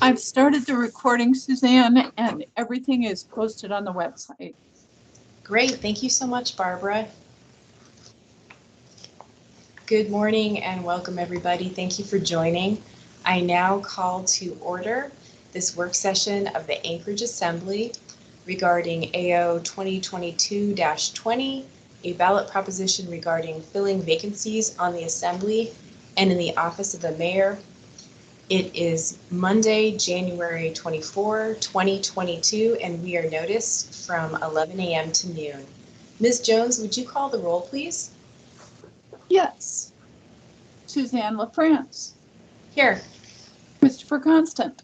I've started the recording, Suzanne, and everything is posted on the website. Great, thank you so much, Barbara. Good morning and welcome everybody. Thank you for joining. I now call to order this work session of the Anchorage Assembly regarding AO 2022-20, a ballot proposition regarding filling vacancies on the Assembly and in the office of the Mayor. It is Monday, January 24, 2022, and we are noticed from 11 a.m. to noon. Ms. Jones, would you call the roll, please? Yes. Suzanne LaFrance. Here. Christopher Constant.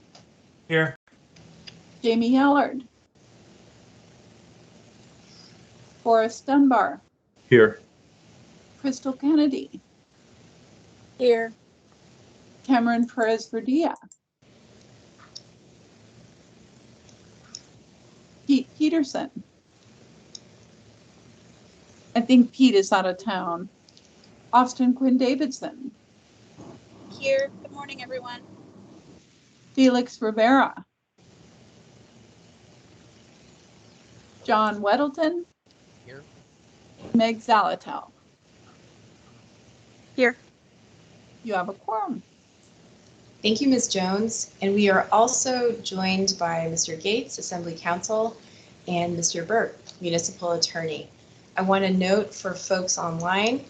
Here. Jamie Allard. Forrest Dunbar. Here. Crystal Kennedy. Here. Cameron Perez-Verdia. Pete Peterson. I think Pete is out of town. Austin Quinn Davidson. Here. Good morning, everyone. Felix Rivera. John Weddleton. Here. Meg Zalatel. Here. You have a quorum. Thank you, Ms. Jones. And we are also joined by Mr. Gates, Assembly Counsel, and Mr. Burt, Municipal Attorney. I want to note for folks online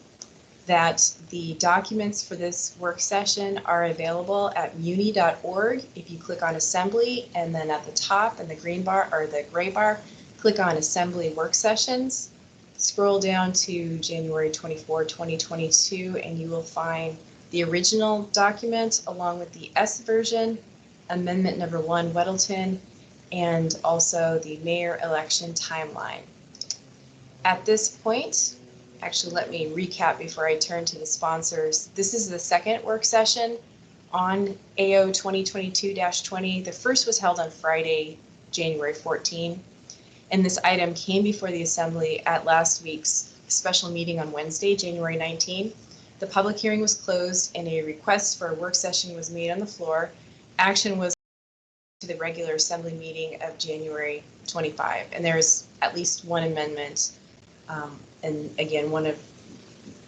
that the documents for this work session are available at muni.org. If you click on Assembly and then at the top in the green bar or the gray bar, click on Assembly Work Sessions. Scroll down to January 24, 2022, and you will find the original document along with the S version, Amendment Number 1, Weddleton, and also the mayor election timeline. At this point, actually, let me recap before I turn to the sponsors. This is the second work session on AO 2022-20. The first was held on Friday, January 14. And this item came before the Assembly at last week's special meeting on Wednesday, January 19. The public hearing was closed and a request for a work session was made on the floor. Action was to the regular Assembly meeting of January 25. And there's at least one amendment. And again, one of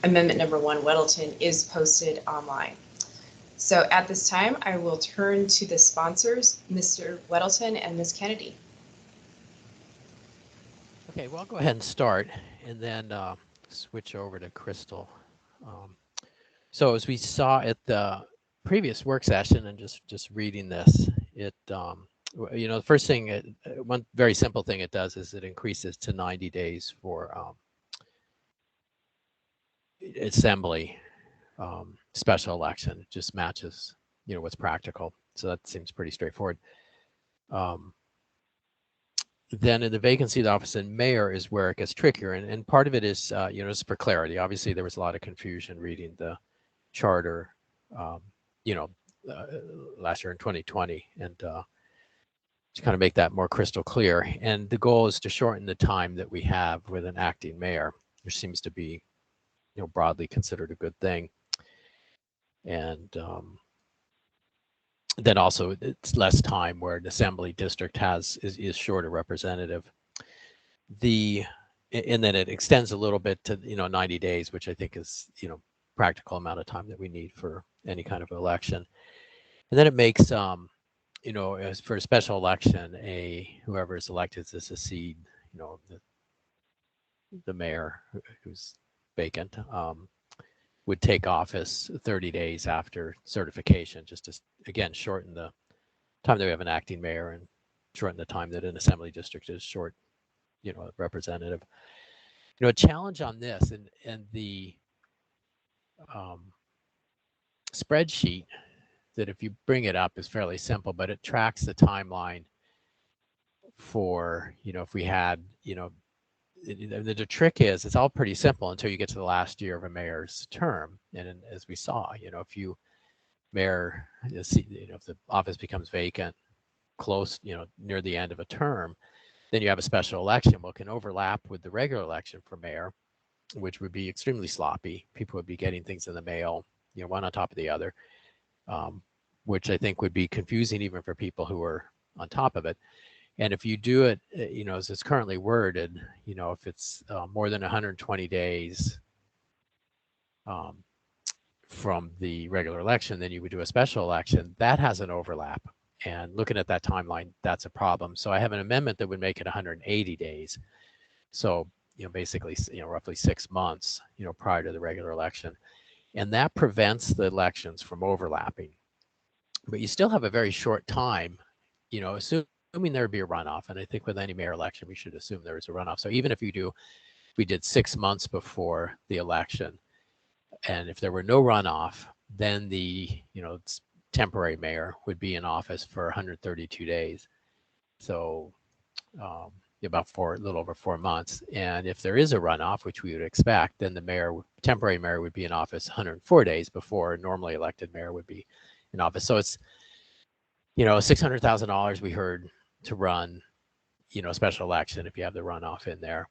Amendment Number 1, Weddleton, is posted online. So at this time, I will turn to the sponsors, Mr. Weddleton and Ms. Kennedy. Okay, well, I'll go ahead and start and then switch over to Crystal. So as we saw at the previous work session and just reading this, it, the first thing, one very simple thing it does is it increases to 90 days for assembly special election. It just matches, what's practical. So that seems pretty straightforward. Then in the vacancy of the office and mayor is where it gets trickier. And part of it is, just for clarity. Obviously, there was a lot of confusion reading the charter, last year in 2020. And to kind of make that more crystal clear. And the goal is to shorten the time that we have with an acting mayor, which seems to be, broadly considered a good thing. And then also it's less time where an assembly district is short a representative. And then it extends a little bit to 90 days, which I think is practical amount of time that we need for any kind of election. And then it makes as for a special election, whoever is elected to succeed the mayor who's vacant would take office 30 days after certification, just to, again, shorten the time that we have an acting mayor and shorten the time that an assembly district is short, a representative. A challenge on this and the spreadsheet that if you bring it up is fairly simple, but it tracks the timeline for, if we had, the trick is it's all pretty simple until you get to the last year of a mayor's term. And as we saw, if you mayor, if the office becomes vacant close, near the end of a term, then you have a special election. Well, it can overlap with the regular election for mayor, which would be extremely sloppy. People would be getting things in the mail, one on top of the other. which I think would be confusing even for people who are on top of it. And if you do it, as it's currently worded, if it's more than 120 days um, from the regular election, then you would do a special election. That has an overlap. And looking at that timeline, that's a problem. So I have an amendment that would make it 180 days. So, basically, roughly 6 months, prior to the regular election. And that prevents the elections from overlapping. But you still have a very short time, assuming there'd be a runoff. And I think with any mayor election, we should assume there is a runoff. So even if we did 6 months before the election, and if there were no runoff, then the, temporary mayor would be in office for 132 days. So about a little over 4 months. And if there is a runoff, which we would expect, then the temporary mayor would be in office 104 days before a normally elected mayor would be in office. So it's, $600,000 we heard to run, a special election if you have the runoff in there.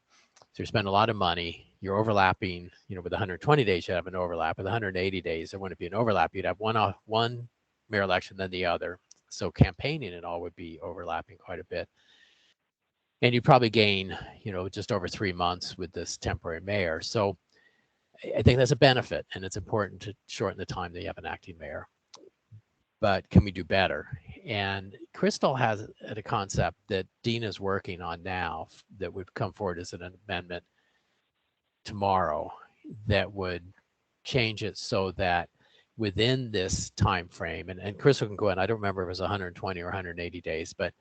So you spend a lot of money, you're overlapping, with 120 days, you have an overlap. With 180 days, there wouldn't be an overlap. You'd have one mayor election, then the other. So campaigning and all would be overlapping quite a bit. And you'd probably gain, just over 3 months with this temporary mayor. So I think that's a benefit, and it's important to shorten the time that you have an acting mayor. But can we do better? And Crystal has a concept that Dean is working on now that would come forward as an amendment tomorrow that would change it so that within this time frame, and Crystal can go in, I don't remember if it was 120 or 180 days, but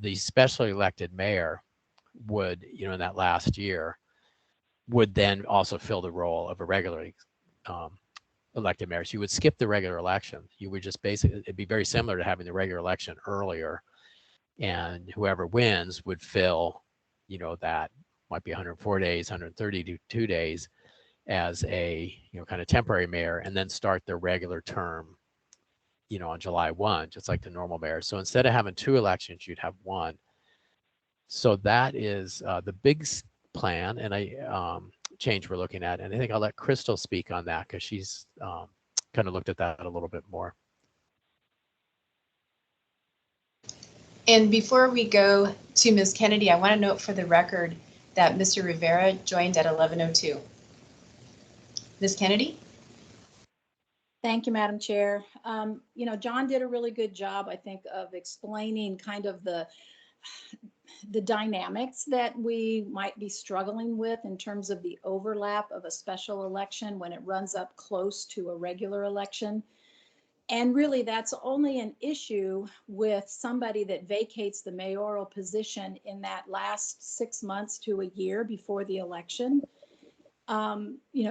the specially elected mayor would, in that last year, would then also fill the role of a regularly elected mayor. So you would skip the regular election. You would just basically, it'd be very similar to having the regular election earlier, and whoever wins would fill, that might be 104 days, 132 days as a, kind of temporary mayor, and then start their regular term, on July 1, just like the normal mayor. So instead of having 2 elections, you'd have 1. So that is the big plan, and change we're looking at. And I think I'll let Crystal speak on that because she's kind of looked at that a little bit more. And before we go to Ms. Kennedy, I want to note for the record that Mr. Rivera joined at 11:02. Ms. Kennedy? Thank you, Madam Chair. John did a really good job, I think, of explaining kind of the dynamics that we might be struggling with in terms of the overlap of a special election when it runs up close to a regular election. And really, that's only an issue with somebody that vacates the mayoral position in that last 6 months to a year before the election.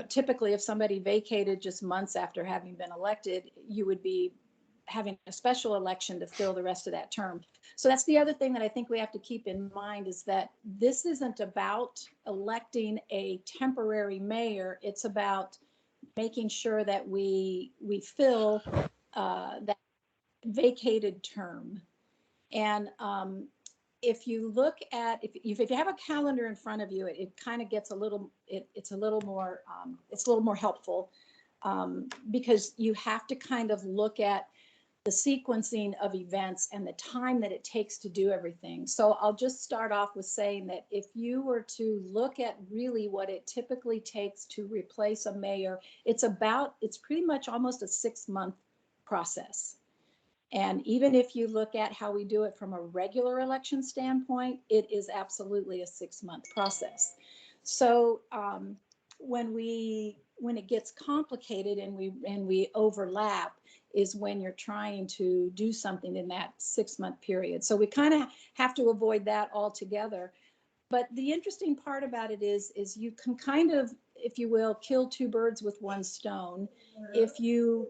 Typically, if somebody vacated just months after having been elected, you would be having a special election to fill the rest of that term. So that's the other thing that I think we have to keep in mind is that this isn't about electing a temporary mayor. It's about making sure that we fill that vacated term. And if you look at, if you have a calendar in front of you, it kind of gets a little, it's a little more helpful because you have to kind of look at the sequencing of events and the time that it takes to do everything. So I'll just start off with saying that if you were to look at really what it typically takes to replace a mayor, it's pretty much almost a 6-month process. And even if you look at how we do it from a regular election standpoint, it is absolutely a 6-month process. So when it gets complicated and we overlap is when you're trying to do something in that 6-month period. So we kind of have to avoid that altogether. But the interesting part about it is you can kind of, if you will, kill 2 birds with 1 stone. If you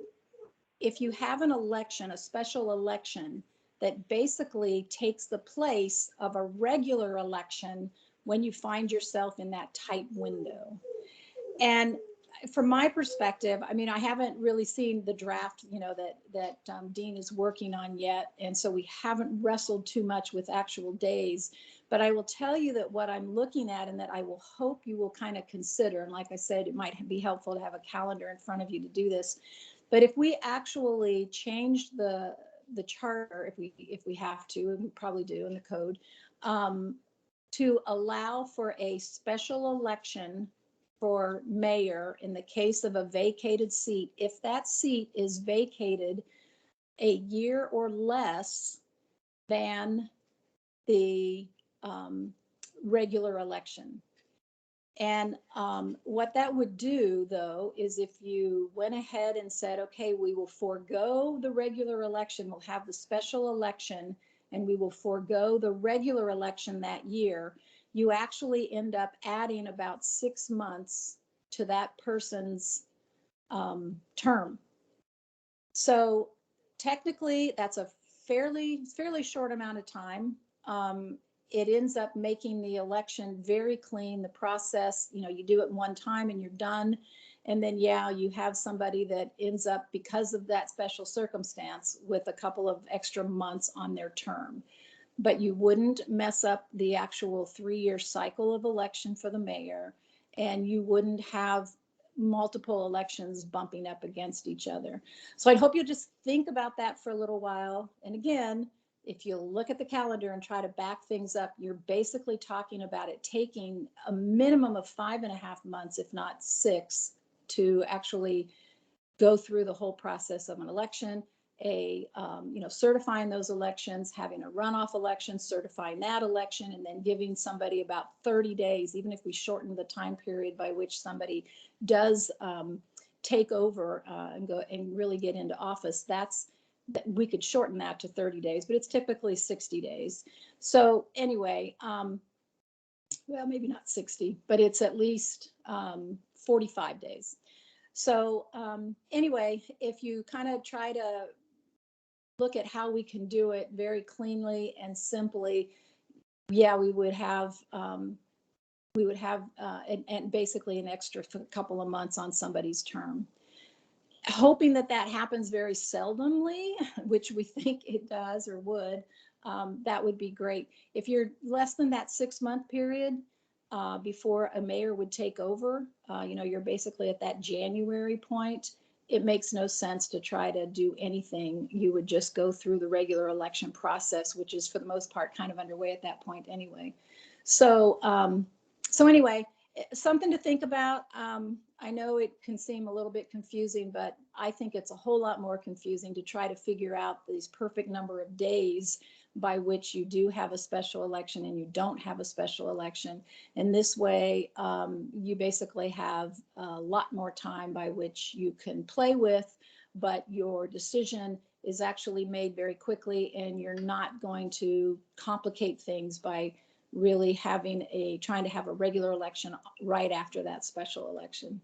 have an election, a special election that basically takes the place of a regular election when you find yourself in that tight window. And from my perspective, I mean, I haven't really seen the draft, that Dean is working on yet. And so we haven't wrestled too much with actual days. But I will tell you that what I'm looking at and that I will hope you will kind of consider, and like I said, it might be helpful to have a calendar in front of you to do this, But if we actually change the charter, if we have to, and we probably do in the code, to allow for a special election for mayor in the case of a vacated seat, if that seat is vacated a year or less than the regular election. And what that would do, though, is if you went ahead and said, okay, we will forego the regular election, we'll have the special election, and we will forego the regular election that year, you actually end up adding about 6 months to that person's term. So technically, that's a fairly short amount of time. It ends up making the election very clean. The process, you do it one time and you're done. And then, yeah, you have somebody that ends up, because of that special circumstance, with a couple of extra months on their term. But you wouldn't mess up the actual 3-year cycle of election for the mayor, and you wouldn't have multiple elections bumping up against each other. So I hope you'll just think about that for a little while. And again, if you look at the calendar and try to back things up, you're basically talking about it taking a minimum of 5.5 months, if not 6, to actually go through the whole process of an election, certifying those elections, having a runoff election, certifying that election, and then giving somebody about 30 days, even if we shorten the time period by which somebody does take over and go and really get into office. We could shorten that to 30 days, but it's typically 60 days. So anyway, well, maybe not 60, but it's at least 45 days. So anyway, if you kind of try to look at how we can do it very cleanly and simply, yeah, we would have and basically an extra couple of months on somebody's term. Hoping that happens very seldomly, which we think it does or would, that would be great. If you're less than that 6-month period before a mayor would take over, you're basically at that January point. It makes no sense to try to do anything. You would just go through the regular election process, which is for the most part kind of underway at that point anyway. So anyway, something to think about. I know it can seem a little bit confusing, but I think it's a whole lot more confusing to try to figure out these perfect number of days by which you do have a special election and you don't have a special election. And this way, you basically have a lot more time by which you can play with, but your decision is actually made very quickly, and you're not going to complicate things by really trying to have a regular election right after that special election.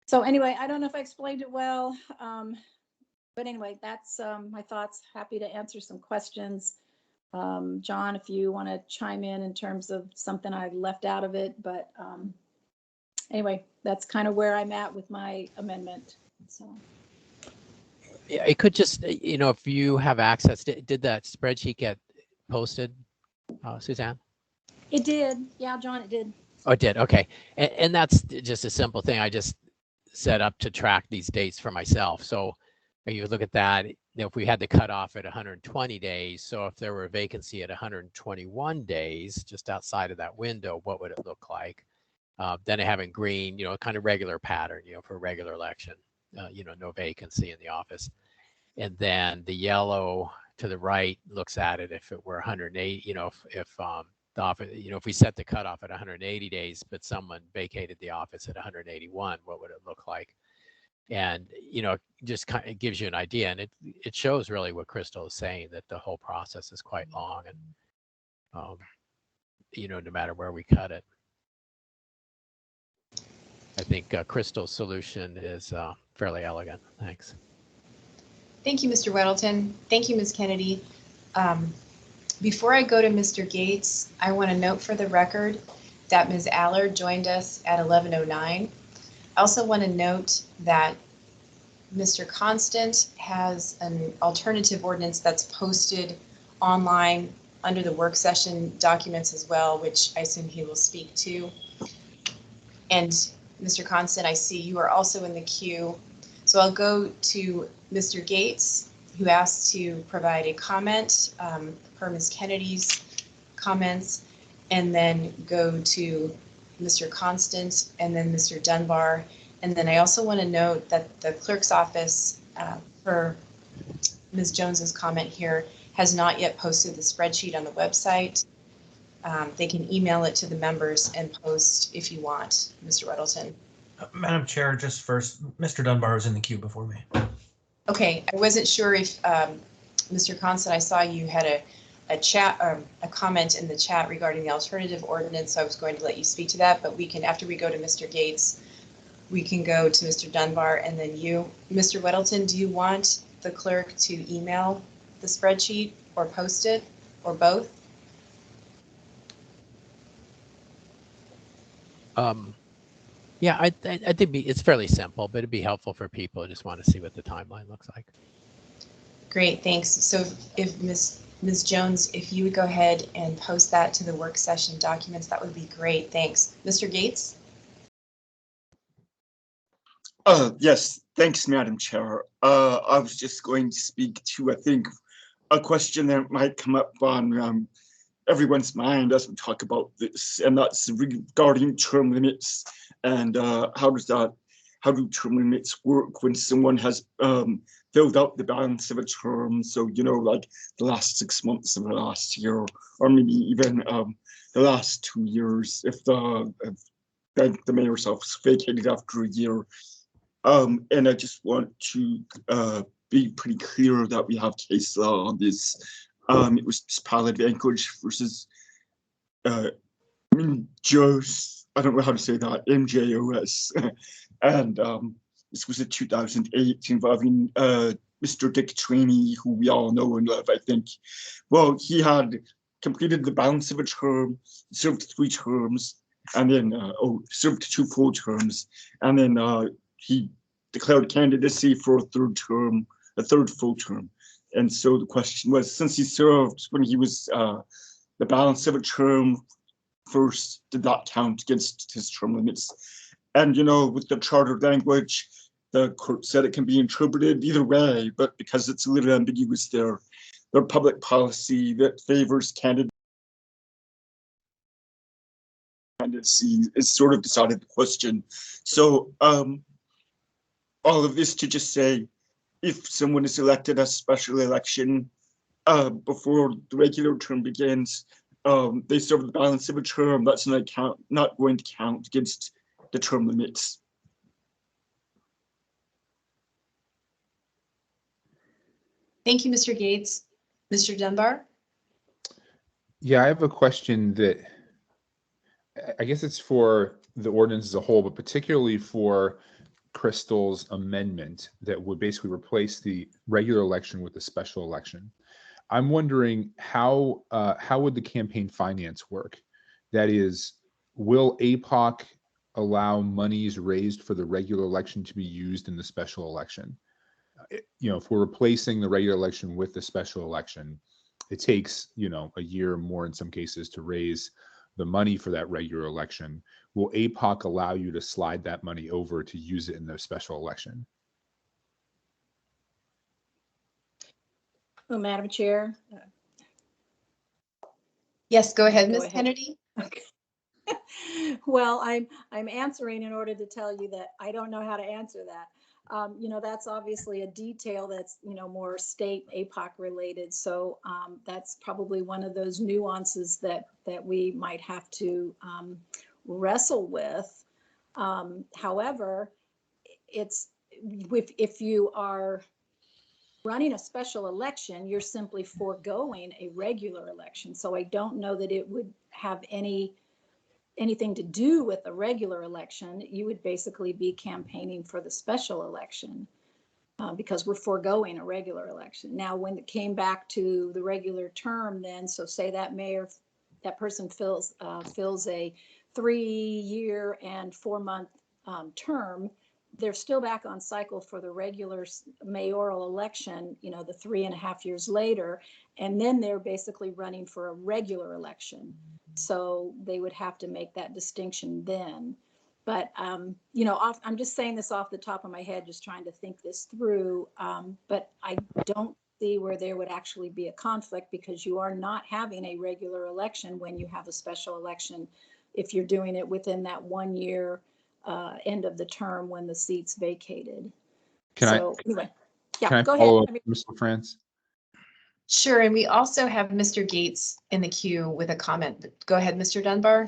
So anyway, I don't know if I explained it well, but anyway, that's my thoughts. Happy to answer some questions. John, if you want to chime in terms of something I left out of it, but anyway, that's kind of where I'm at with my amendment. So. Yeah, it could just, if you have access, did that spreadsheet get posted, Suzanne? It did. Yeah, John, it did. Oh, it did. Okay. And that's just a simple thing. I just set up to track these dates for myself. So you look at that, if we had the cutoff at 120 days, so if there were a vacancy at 121 days, just outside of that window, what would it look like? Then I have in green, kind of regular pattern, for a regular election, no vacancy in the office. And then the yellow to the right looks at it if it were 108, if the office, if we set the cutoff at 180 days, but someone vacated the office at 181, what would it look like? And, just kind of gives you an idea. And it shows really what Crystal is saying, that the whole process is quite long and, no matter where we cut it. I think Crystal's solution is fairly elegant. Thanks. Thank you, Mr. Weddleton. Thank you, Ms. Kennedy. Before I go to Mr. Gates, I want to note for the record that Ms. Allard joined us at 11:09. I also want to note that Mr. Constant has an alternative ordinance that's posted online under the work session documents as well, which I assume he will speak to. And Mr. Constant, I see you are also in the queue. So I'll go to Mr. Gates, who asked to provide a comment per Ms. Kennedy's comments, and then go to Mr. Constant and then Mr. Dunbar. And then I also want to note that the clerk's office, per Ms. Jones's comment here, has not yet posted the spreadsheet on the website. They can email it to the members and post if you want, Mr. Weddleton. Madam Chair, just first, Mr. Dunbar was in the queue before me. Okay, I wasn't sure if, Mr. Constant, I saw you had a chat, a comment in the chat regarding the alternative ordinance, so I was going to let you speak to that, but we can, after we go to Mr. Gates, we can go to Mr. Dunbar and then you. Mr. Weddleton, do you want the clerk to email the spreadsheet or post it, or both? Yeah, I think it's fairly simple, but it'd be helpful for people who just want to see what the timeline looks like. Great, thanks. So if Ms. Jones, if you would go ahead and post that to the work session documents, that would be great. Thanks. Mr. Gates? Yes, thanks, Madam Chair. I was just going to speak to, I think, a question that might come up on everyone's mind as we talk about this, and that's regarding term limits and how do term limits work when someone has filled out the balance of a term? So, you know, like the last 6 months of the last year, or maybe even the last 2 years, if the mayor's office vacated after a year. And I just want to be pretty clear that we have case law on this. It was ballot vanquish versus MJOS, I don't know how to say that, MJOS. And this was in 2008 involving Mr. Dick Cheney, who we all know and love, I think. Well, he had completed the balance of a term, served 3 terms, and then served 2 full terms, and then he declared candidacy for a 3rd term, a 3rd full term. And so the question was, since he served when he was the balance of a term first, did that count against his term limits? And, you know, with the charter language, the court said it can be interpreted either way, but because it's a little ambiguous there, their public policy that favors candidacy is sort of decided the question. So all of this to just say, if someone is elected a special election before the regular term begins, they serve the balance of a term, that's not going to count against the term limits. Thank you, Mr. Gates. Mr. Dunbar? Yeah, I have a question that I guess it's for the ordinance as a whole, but particularly for Crystal's amendment that would basically replace the regular election with the special election. I'm wondering how would the campaign finance work? That is, will APOC allow monies raised for the regular election to be used in the special election? You know, if we're replacing the regular election with the special election, it takes, you know, a year or more in some cases to raise the money for that regular election. Will APOC allow you to slide that money over to use it in the special election? Well, Madam Chair. Yes, go ahead, Go Ms. ahead. Kennedy. Okay. Well, I'm answering in order to tell you that I don't know how to answer that. You know, that's obviously a detail that's, you know, more state APOC related. So that's probably one of those nuances that we might have to wrestle with. However, it's if you are running a special election, you're simply foregoing a regular election. So I don't know that it would have anything to do with a regular election. You would basically be campaigning for the special election because we're foregoing a regular election. Now, when it came back to the regular term, then, so say that mayor, that person fills a 3-year and 4-month term, they're still back on cycle for the regular mayoral election, you know, the 3.5 years later, and then they're basically running for a regular election. So they would have to make that distinction then. But, I'm just saying this off the top of my head, just trying to think this through. But I don't see where there would actually be a conflict, because you are not having a regular election when you have a special election, if you're doing it within that 1 year end of the term when the seat's vacated. Anyway, can yeah, I go follow ahead. up, Mr. France? Sure, and we also have Mr. Gates in the queue with a comment. Go ahead, Mr. Dunbar.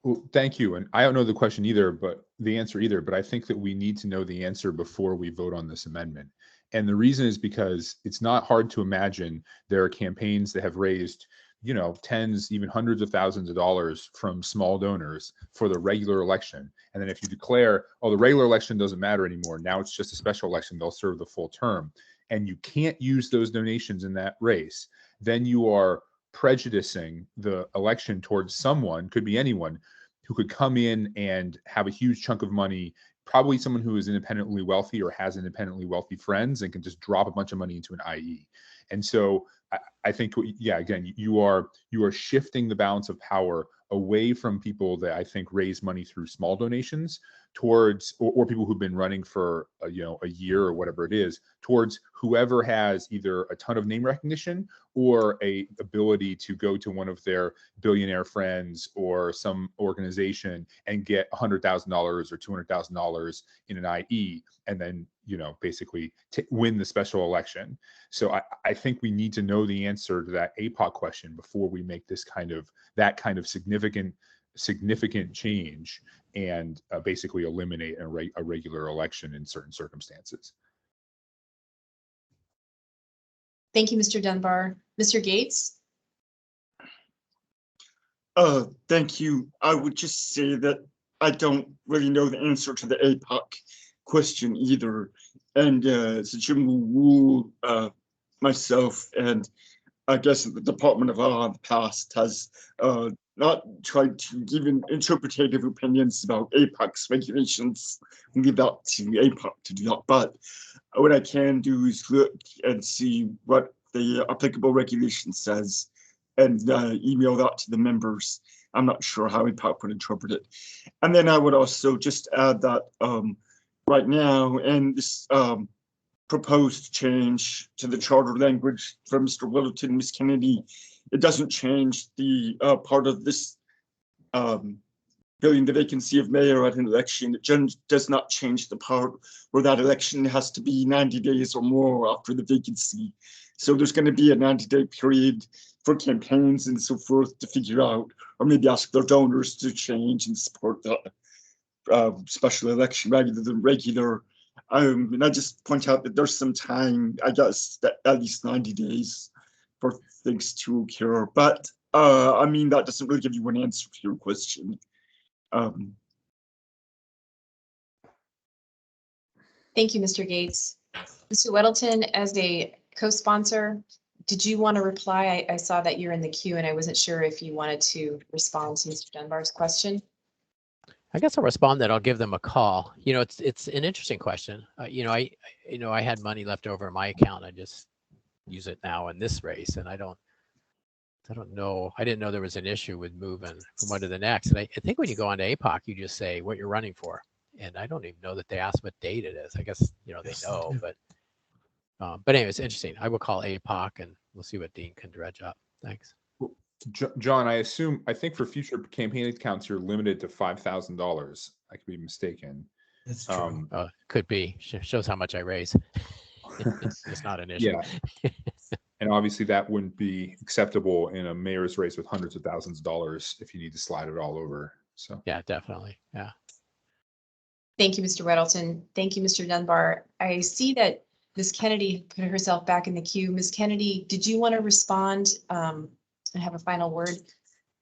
Well, thank you. And I don't know the question either, but the answer either, but I think that we need to know the answer before we vote on this amendment. And the reason is because it's not hard to imagine there are campaigns that have raised, tens, even hundreds of thousands of dollars from small donors for the regular election. And then if you declare, oh, the regular election doesn't matter anymore, now it's just a special election, they'll serve the full term, and you can't use those donations in that race, then you are prejudicing the election towards someone, could be anyone, who could come in and have a huge chunk of money, probably someone who is independently wealthy or has independently wealthy friends and can just drop a bunch of money into an IE. And so I think, yeah, again, you are shifting the balance of power away from people that I think raise money through small donations towards, or people who've been running for a year or whatever it is, towards whoever has either a ton of name recognition or a ability to go to one of their billionaire friends or some organization and get $100,000 or $200,000 in an IE, and then basically win the special election. So I think we need to know the answer to that APOC question before we make that kind of significant change and basically eliminate a regular election in certain circumstances. Thank you, Mr. Dunbar. Mr. Gates? Thank you. I would just say that I don't really know the answer to the APOC question either. And as a general rule, myself and I guess the Department of Law in the past has not tried to give interpretative opinions about APOC's regulations and leave that to APOC to do that. But what I can do is look and see what the applicable regulation says and email that to the members. I'm not sure how APOC would interpret it. And then I would also just add that right now, and this proposed change to the charter language from Mr. Littleton and Ms. Kennedy, it doesn't change the part of this filling the vacancy of mayor at an election. It does not change the part where that election has to be 90 days or more after the vacancy. So there's going to be a 90-day period for campaigns and so forth to figure out, or maybe ask their donors to change and support the special election rather than regular. And I just point out that there's some time, I guess, at least 90 days for things to occur. But I mean, that doesn't really give you an answer to your question. Thank you, Mr. Gates. Mr. Weddleton, as a co-sponsor, did you want to reply? I saw that you're in the queue and I wasn't sure if you wanted to respond to Mr. Dunbar's question. I guess I'll respond that I'll give them a call. It's an interesting question. I had money left over in my account. I just use it now in this race, and I don't know. I didn't know there was an issue with moving from one to the next. And I think when you go on to APOC, you just say what you're running for. And I don't even know that they ask what date it is. I guess, they know, but anyway, it's interesting. I will call APOC and we'll see what Dean can dredge up. Thanks. John, I think for future campaign accounts, you're limited to $5,000. I could be mistaken. That's true. Could be. Shows how much I raise. It's not an issue. Yeah. And obviously that wouldn't be acceptable in a mayor's race with hundreds of thousands of dollars if you need to slide it all over. So yeah, definitely. Yeah. Thank you, Mr. Weddleton. Thank you, Mr. Dunbar. I see that Ms. Kennedy put herself back in the queue. Ms. Kennedy, did you want to respond and have a final word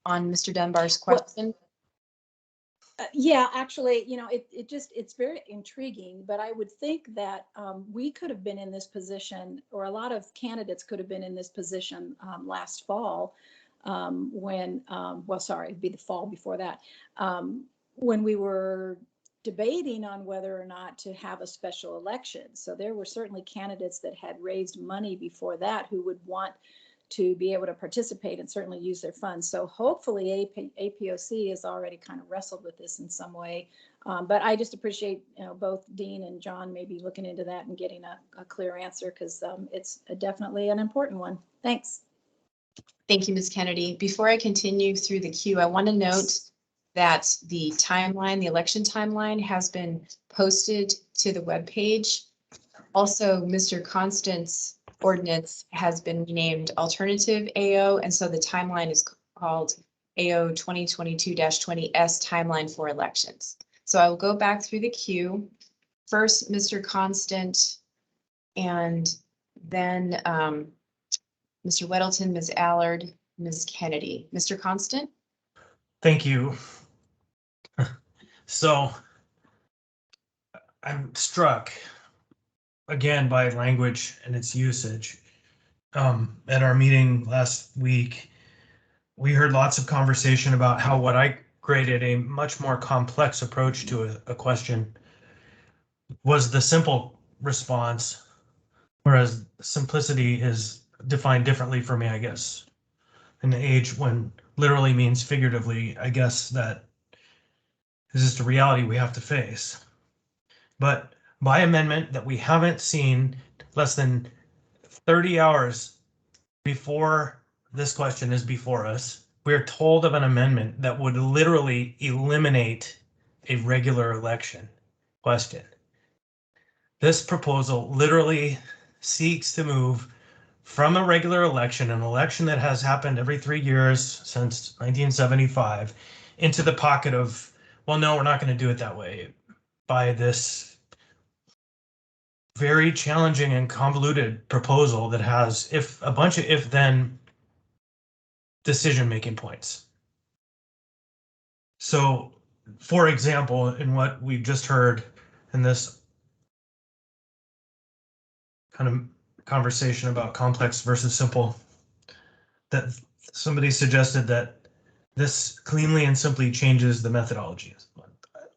on Mr. Dunbar's question? Yeah, actually, it's very intriguing, but I would think that we could have been in this position, or a lot of candidates could have been in this position last fall when, it'd be the fall before that, when we were debating on whether or not to have a special election. So there were certainly candidates that had raised money before that who would want to be able to participate and certainly use their funds. So hopefully APOC has already kind of wrestled with this in some way. But I just appreciate, both Dean and John maybe looking into that and getting a clear answer, because it's definitely an important one. Thanks. Thank you, Ms. Kennedy. Before I continue through the queue, I want to note that the timeline, the election timeline, has been posted to the webpage. Also, Mr. Constant's ordinance has been renamed Alternative AO, and so the timeline is called AO 2022-20S Timeline for Elections. So I will go back through the queue. First, Mr. Constant, and then Mr. Weddleton, Ms. Allard, Ms. Kennedy. Mr. Constant? Thank you. So I'm struck again by language and its usage. At our meeting last week, we heard lots of conversation about how what I graded a much more complex approach to a question was the simple response, whereas simplicity is defined differently for me, I guess. In the age when literally means figuratively, I guess that is just a reality we have to face. But by amendment that we haven't seen less than 30 hours before this question is before us, we're told of an amendment that would literally eliminate a regular election question. This proposal literally seeks to move from a regular election, an election that has happened every 3 years since 1975, into the pocket of, well, no, we're not going to do it that way, by this very challenging and convoluted proposal that has a bunch of if-then decision-making points. So, for example, in what we've just heard in this kind of conversation about complex versus simple, that somebody suggested that this cleanly and simply changes the methodology.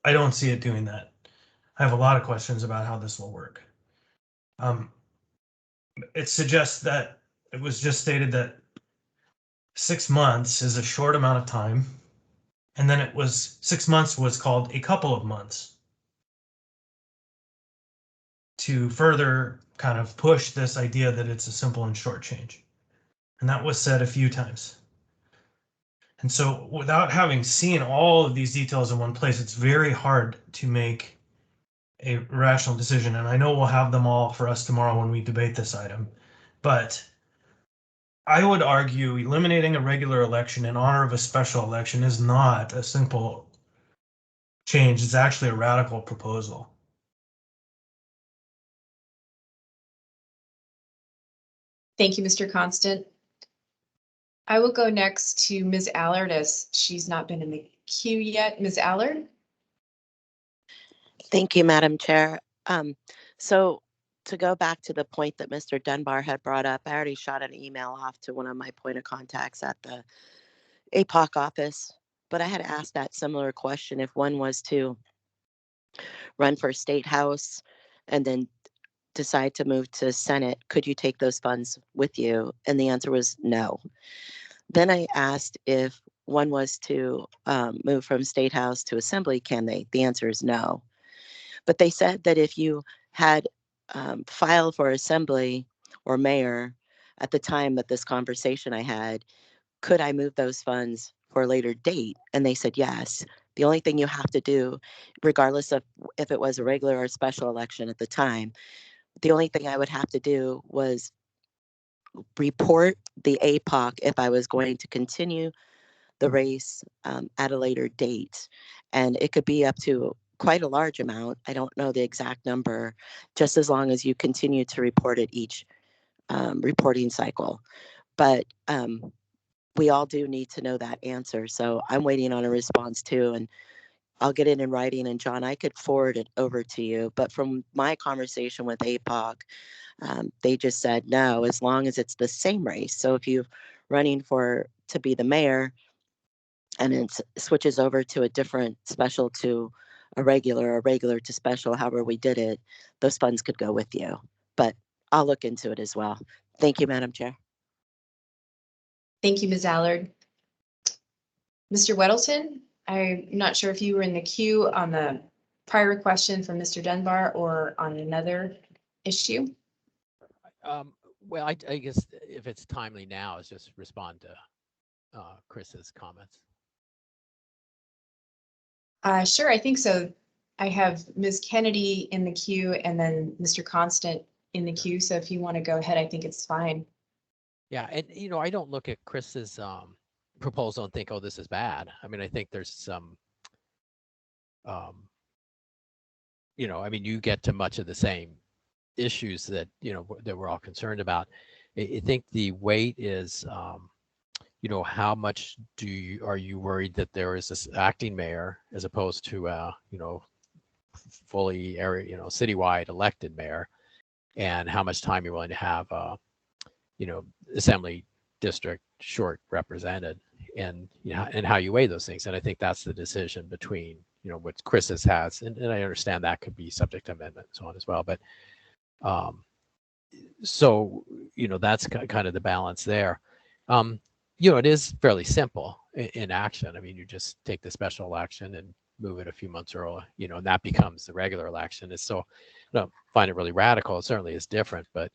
I don't see it doing that. I have a lot of questions about how this will work. It suggests that it was just stated that 6 months is a short amount of time. And then it was 6 months was called a couple of months to further kind of push this idea that it's a simple and short change. And that was said a few times. And so without having seen all of these details in one place, it's very hard to make a rational decision. And I know we'll have them all for us tomorrow when we debate this item. But I would argue eliminating a regular election in honor of a special election is not a simple change. It's actually a radical proposal. Thank you, Mr. Constant. I will go next to Ms. Allard, as she's not been in the queue yet. Ms. Allard? Thank you, Madam Chair. So to go back to the point that Mr. Dunbar had brought up, I already shot an email off to one of my point of contacts at the APOC office, but I had asked that similar question. If one was to run for state house and then decide to move to Senate, could you take those funds with you? And the answer was no. Then I asked if one was to move from state house to assembly, can they? The answer is no. But they said that if you had filed for assembly or mayor at the time that this conversation I had, could I move those funds for a later date? And they said yes. The only thing you have to do, regardless of if it was a regular or special election at the time, the only thing I would have to do was report the APOC if I was going to continue the race at a later date. And it could be up to quite a large amount. I don't know the exact number, just as long as you continue to report it each reporting cycle. But we all do need to know that answer. So I'm waiting on a response too, and I'll get it in writing. And John, I could forward it over to you. But from my conversation with APOC, they just said no, as long as it's the same race. So if you're running to be the mayor, and it switches over to a different special to a regular to special, however we did it, those funds could go with you. But I'll look into it as well. Thank you, Madam Chair. Thank you, Ms. Allard. Mr. Weddleton, I'm not sure if you were in the queue on the prior question from Mr. Dunbar or on another issue. Well, I guess if it's timely now, is just respond to Chris's comments. Sure, I think so. I have Ms. Kennedy in the queue and then Mr. Constant in the queue. So if you want to go ahead, I think it's fine. Yeah, and I don't look at Chris's proposal and think, oh, this is bad. I mean, I think there's some, I mean, you get to much of the same issues that that we're all concerned about. I think the weight is, how much are you worried that there is this acting mayor as opposed to fully area, citywide elected mayor, and how much time you're willing to have assembly district short represented, and and how you weigh those things. And I think that's the decision between what Chris's has, and I understand that could be subject to amendment and so on as well, but so that's kind of the balance there. It is fairly simple in action. I mean, you just take the special election and move it a few months early, and that becomes the regular election. It's so, I don't find it really radical. It certainly is different, but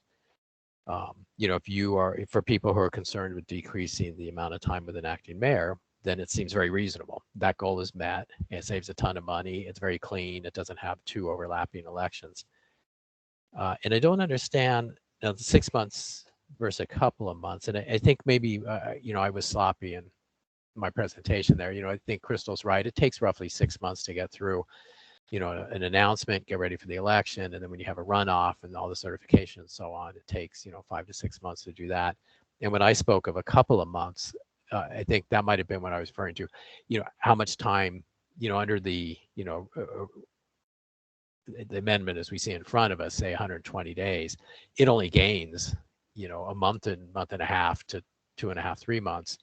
if for people who are concerned with decreasing the amount of time with an acting mayor, then it seems very reasonable. That goal is met. It saves a ton of money. It's very clean. It doesn't have 2 overlapping elections. And I don't understand the 6 months versus a couple of months. And I think maybe, I was sloppy in my presentation there. I think Crystal's right. It takes roughly 6 months to get through, an announcement, get ready for the election. And then when you have a runoff and all the certification and so on, it takes, 5 to 6 months to do that. And when I spoke of a couple of months, I think that might have been what I was referring to, how much time, under the, the amendment as we see in front of us, say 120 days, it only gains, a month and a half to 2.5, 3 months,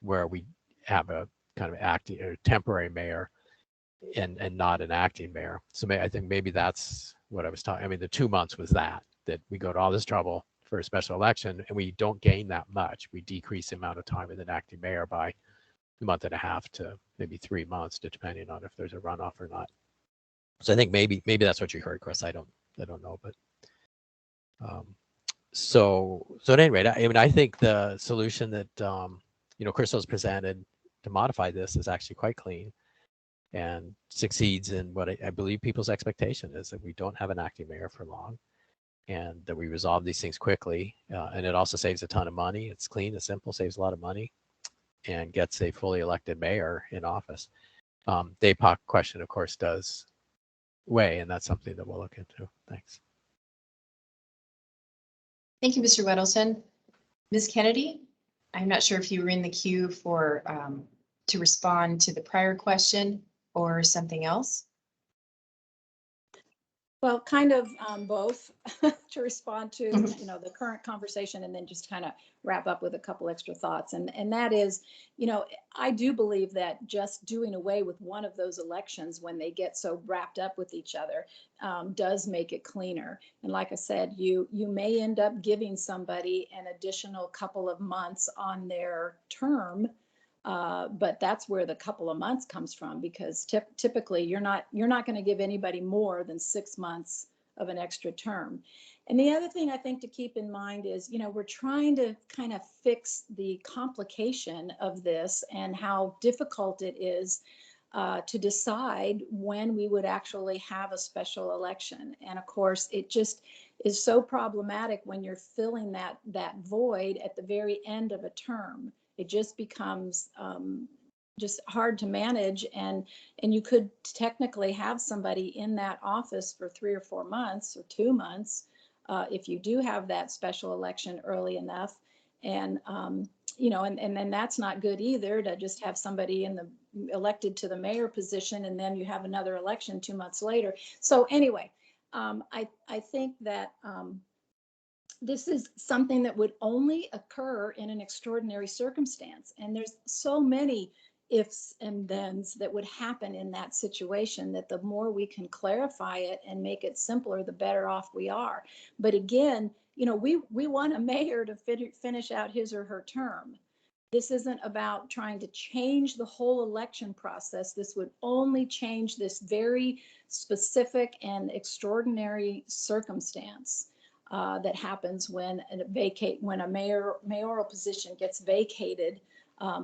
where we have a kind of acting or temporary mayor and not an acting mayor. So I think maybe that's what I was talking. I mean, the 2 months was that we go to all this trouble for a special election and we don't gain that much. We decrease the amount of time with an acting mayor by a month and a half to maybe 3 months, depending on if there's a runoff or not. So I think maybe that's what you heard, Chris. I don't know, but so at any rate, I mean, I think the solution that Crystal's presented to modify this is actually quite clean and succeeds in what I believe people's expectation is, that we don't have an acting mayor for long, and that we resolve these things quickly. And it also saves a ton of money. It's clean, it's simple, saves a lot of money, and gets a fully elected mayor in office. The APOC question, of course, does weigh, and that's something that we'll look into. Thanks. Thank you, Mr. Weddleton. Ms. Kennedy, I'm not sure if you were in the queue for to respond to the prior question or something else. Well, kind of both to respond to, the current conversation, and then just kind of wrap up with a couple extra thoughts. And that is, I do believe that just doing away with one of those elections when they get so wrapped up with each other does make it cleaner. And like I said, you may end up giving somebody an additional couple of months on their term. But that's where the couple of months comes from, because typically you're not going to give anybody more than 6 months of an extra term. And the other thing I think to keep in mind is, we're trying to kind of fix the complication of this and how difficult it is to decide when we would actually have a special election. And of course, it just is so problematic when you're filling that void at the very end of a term. It just becomes just hard to manage, and you could technically have somebody in that office for 3 or 4 months or 2 months if you do have that special election early enough, and and then that's not good either, to just have somebody elected to the mayor position and then you have another election 2 months later. So anyway, I think that this is something that would only occur in an extraordinary circumstance. And there's so many ifs and thens that would happen in that situation, that the more we can clarify it and make it simpler, the better off we are. But again, we want a mayor to finish out his or her term. This isn't about trying to change the whole election process. This would only change this very specific and extraordinary circumstance that happens when a mayoral position gets vacated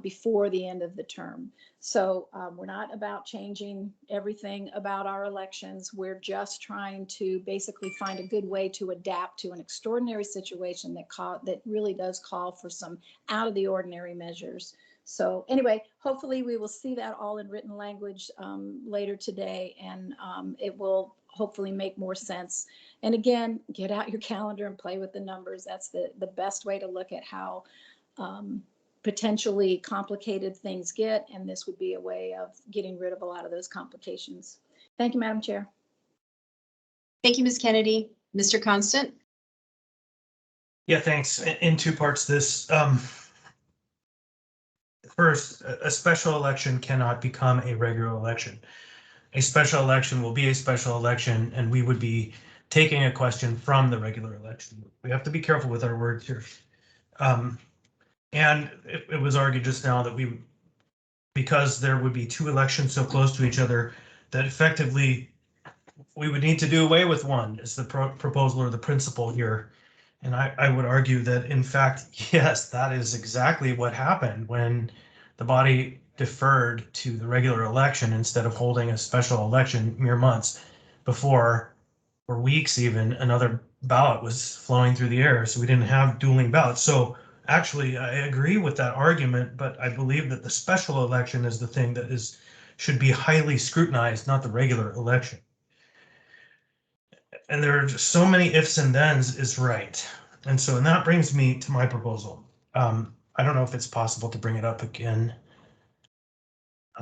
before the end of the term. So we're not about changing everything about our elections. We're just trying to basically find a good way to adapt to an extraordinary situation that really does call for some out of the ordinary measures. So anyway, hopefully we will see that all in written language later today, and it will hopefully make more sense. And again, get out your calendar and play with the numbers. That's the best way to look at how potentially complicated things get, and this would be a way of getting rid of a lot of those complications. Thank you, Madam Chair. Thank you, Ms. Kennedy. Mr. Constant? Yeah, thanks. In two parts, this. First, a special election cannot become a regular election. A special election will be a special election, and we would be taking a question from the regular election. We have to be careful with our words here. And it was argued just now that because there would be two elections so close to each other, that effectively we would need to do away with one, is the proposal or the principle here. And I would argue that, in fact, yes, that is exactly what happened when the body deferred to the regular election instead of holding a special election mere months before, or weeks even, another ballot was flowing through the air. So we didn't have dueling ballots. So actually, I agree with that argument, but I believe that the special election is the thing that should be highly scrutinized, not the regular election. And there are just so many ifs and thens is right. And that brings me to my proposal. I don't know if it's possible to bring it up again,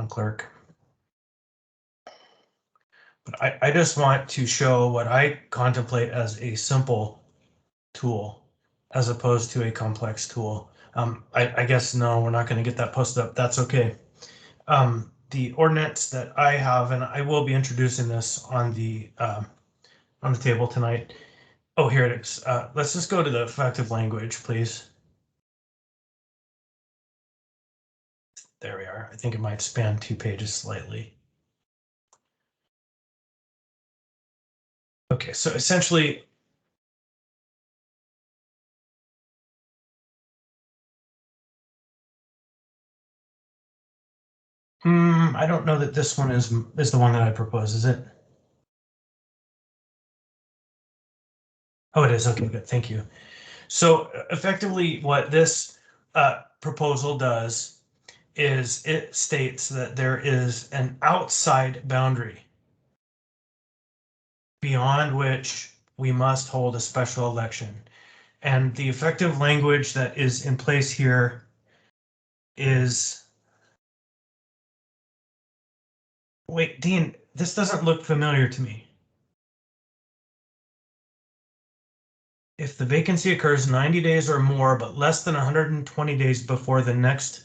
Clerk. But I just want to show what I contemplate as a simple tool as opposed to a complex tool. I guess, no, we're not going to get that posted up. That's okay. The ordinance that I have, and I will be introducing this on the table tonight. Oh, here it is. Let's just go to the effective language, please. There we are. I think it might span 2 pages slightly. Okay, so essentially, I don't know that this one is the one that I propose, is it? Oh, it is. Okay, good. Thank you. So effectively, what this proposal does is it states that there is an outside boundary beyond which we must hold a special election. And the effective language that is in place here is, wait, Dean, this doesn't look familiar to me. If the vacancy occurs 90 days or more, but less than 120 days before the next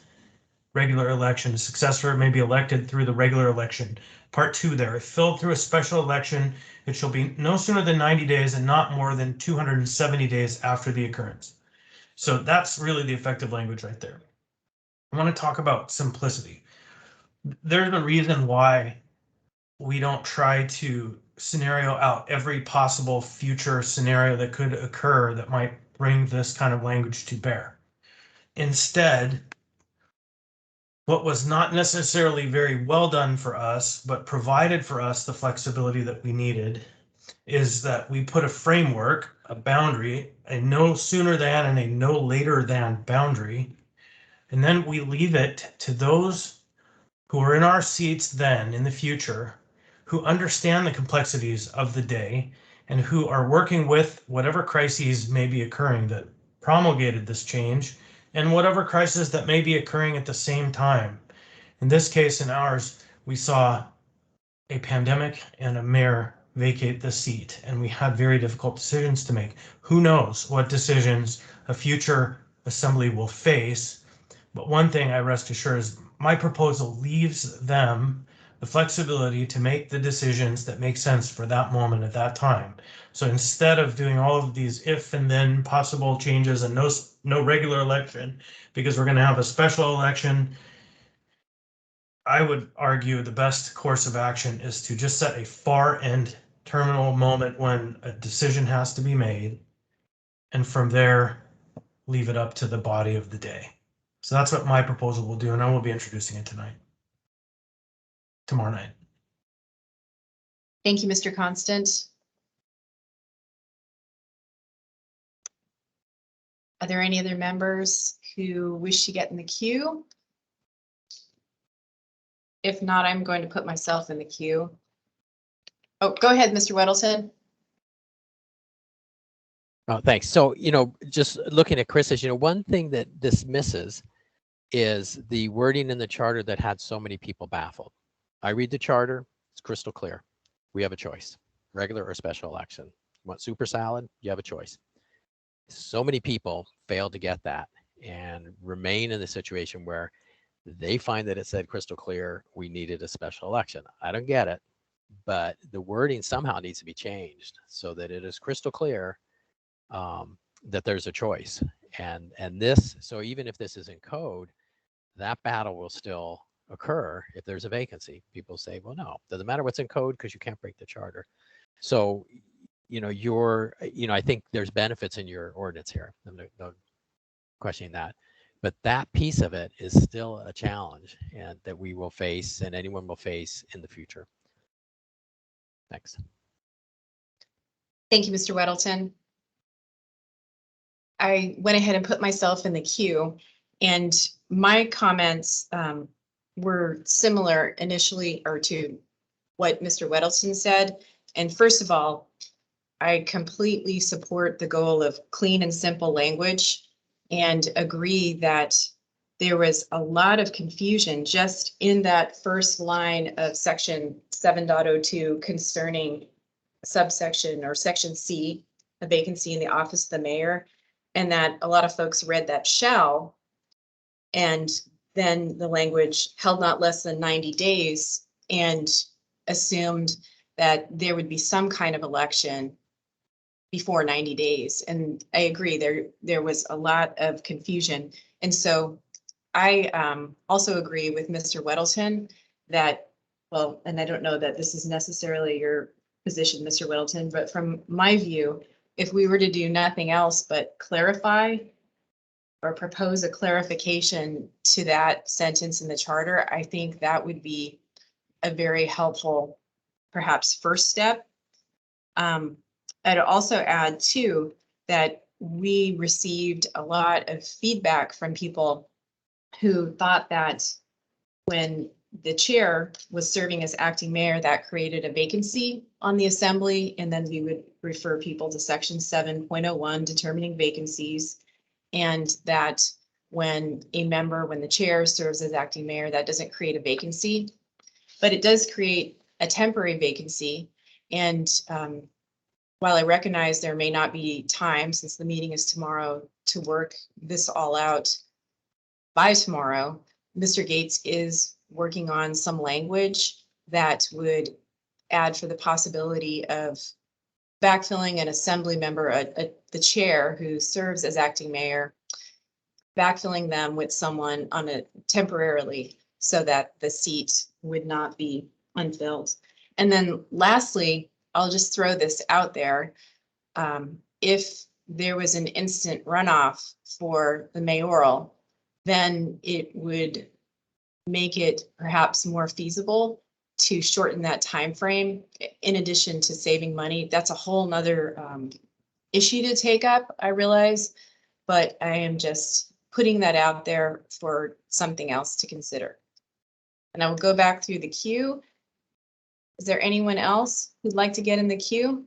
regular election, a successor may be elected through the regular election. Part 2 there, if filled through a special election, it shall be no sooner than 90 days and not more than 270 days after the occurrence. So that's really the effective language right there. I want to talk about simplicity. There's a reason why we don't try to scenario out every possible future scenario that could occur that might bring this kind of language to bear. Instead, what was not necessarily very well done for us, but provided for us the flexibility that we needed, is that we put a framework, a boundary, a no sooner than and a no later than boundary, and then we leave it to those who are in our seats then in the future, who understand the complexities of the day and who are working with whatever crises may be occurring that promulgated this change and whatever crisis that may be occurring at the same time. In this case, in ours, we saw a pandemic and a mayor vacate the seat, and we had very difficult decisions to make. Who knows what decisions a future assembly will face? But one thing I rest assured is my proposal leaves them the flexibility to make the decisions that make sense for that moment at that time. So instead of doing all of these if and then possible changes and no regular election, because we're going to have a special election, I would argue the best course of action is to just set a far end terminal moment when a decision has to be made, and from there, leave it up to the body of the day. So that's what my proposal will do, and I will be introducing it tomorrow night. Thank you, Mr. Constant. Are there any other members who wish to get in the queue? If not, I'm going to put myself in the queue. Oh, go ahead, Mr. Weddleton. Oh, thanks. So, just looking at Chris's, one thing that this misses is the wording in the charter that had so many people baffled. I read the charter, it's crystal clear. We have a choice, regular or special election. You want super salad? You have a choice. So many people failed to get that and remain in the situation where they find that it said crystal clear, we needed a special election. I don't get it, but the wording somehow needs to be changed so that it is crystal clear that there's a choice. And this, so even if this is in code, that battle will still occur if there's a vacancy. People say, well, no, doesn't matter what's in code because you can't break the charter. So, I think there's benefits in your ordinance here. I'm no questioning that. But that piece of it is still a challenge and that we will face and anyone will face in the future. Thanks. Thank you, Mr. Weddleton. I went ahead and put myself in the queue, and my comments were similar initially or to what Mr. Weddleton said. And first of all, I completely support the goal of clean and simple language and agree that there was a lot of confusion just in that first line of section 7.02 concerning subsection or section C, a vacancy in the office of the mayor, and that a lot of folks read that shall, and then the language held not less than 90 days and assumed that there would be some kind of election before 90 days. And I agree, there was a lot of confusion. And so I also agree with Mr. Weddleton that, well, and I don't know that this is necessarily your position, Mr. Weddleton, but from my view, if we were to do nothing else but clarify or propose a clarification to that sentence in the charter, I think that would be a very helpful, perhaps, first step. I'd also add too that we received a lot of feedback from people who thought that when the chair was serving as acting mayor, that created a vacancy on the assembly, and then we would refer people to section 7.01, determining vacancies, and that when the chair serves as acting mayor, that doesn't create a vacancy, but it does create a temporary vacancy. And while I recognize there may not be time, since the meeting is tomorrow, to work this all out by tomorrow, Mr. Gates is working on some language that would add for the possibility of backfilling an assembly member, the chair who serves as acting mayor, backfilling them with someone on a temporarily so that the seat would not be unfilled. And then lastly, I'll just throw this out there. If there was an instant runoff for the mayoral, then it would make it perhaps more feasible to shorten that time frame. In addition to saving money, that's a whole nother issue to take up, I realize, but I am just putting that out there for something else to consider. And I will go back through the queue. Is there anyone else who'd like to get in the queue?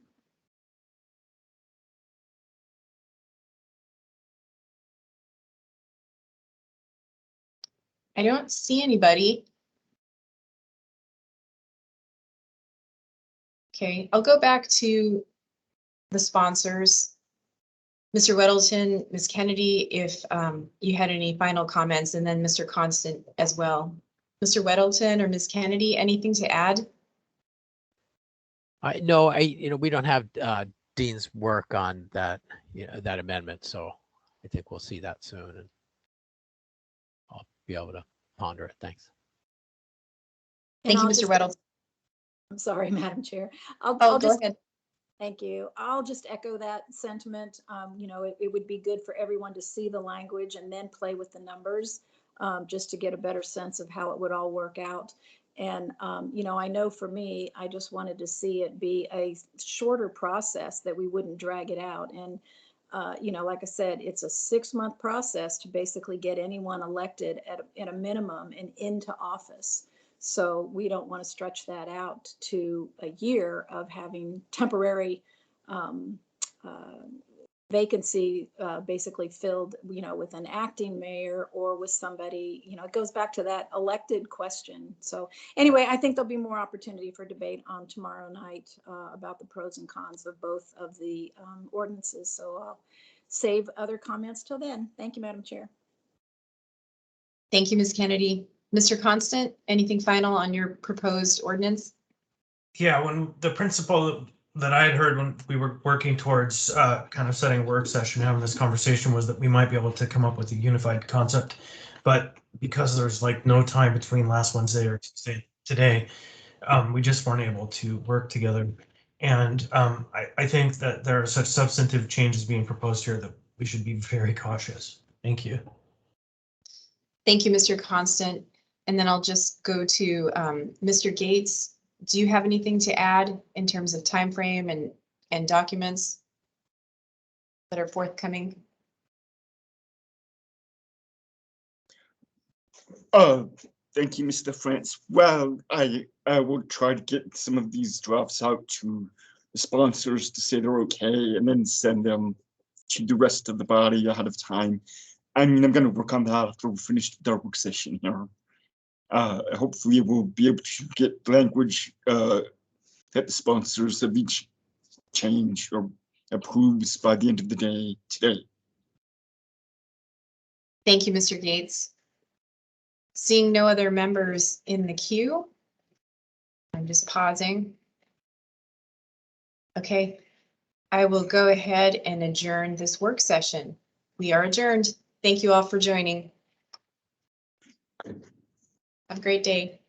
I don't see anybody. Okay, I'll go back to the sponsors. Mr. Weddleton, Ms. Kennedy, if you had any final comments, and then Mr. Constant as well. Mr. Weddleton or Ms. Kennedy, anything to add? No, we don't have Dean's work on that, that amendment, so I think we'll see that soon, and I'll be able to ponder it. Thanks. And Thank you, I'll Mr. just- Weddleton. I'm sorry, Madam Chair. Oh, I'll go just ahead. Thank you. I'll just echo that sentiment. It would be good for everyone to see the language and then play with the numbers, just to get a better sense of how it would all work out. And, I know for me, I just wanted to see it be a shorter process, that we wouldn't drag it out. And, like I said, it's a 6-month process to basically get anyone elected at a minimum and into office. So we don't want to stretch that out to a year of having temporary vacancy basically filled, with an acting mayor or with somebody, it goes back to that elected question. So anyway, I think there'll be more opportunity for debate on tomorrow night about the pros and cons of both of the ordinances. So I'll save other comments till then. Thank you, Madam Chair. Thank you, Ms. Kennedy. Mr. Constant, anything final on your proposed ordinance? Yeah, when the principle that I had heard when we were working towards kind of setting a work session, having this conversation, was that we might be able to come up with a unified concept. But because there's like no time between last Wednesday or Tuesday today, we just weren't able to work together. And I think that there are such substantive changes being proposed here that we should be very cautious. Thank you. Thank you, Mr. Constant. And then I'll just go to Mr. Gates. Do you have anything to add in terms of time frame and documents that are forthcoming? Thank you, Mr. France. Well, I will try to get some of these drafts out to the sponsors to say they're okay, and then send them to the rest of the body ahead of time. I mean, I'm going to work on that after we finish the work session here. Hopefully we'll be able to get language that the sponsors of each change or approves by the end of the day today. Thank you, Mr. Gates. Seeing no other members in the queue, I'm just pausing. Okay, I will go ahead and adjourn this work session. We are adjourned. Thank you all for joining. Have a great day.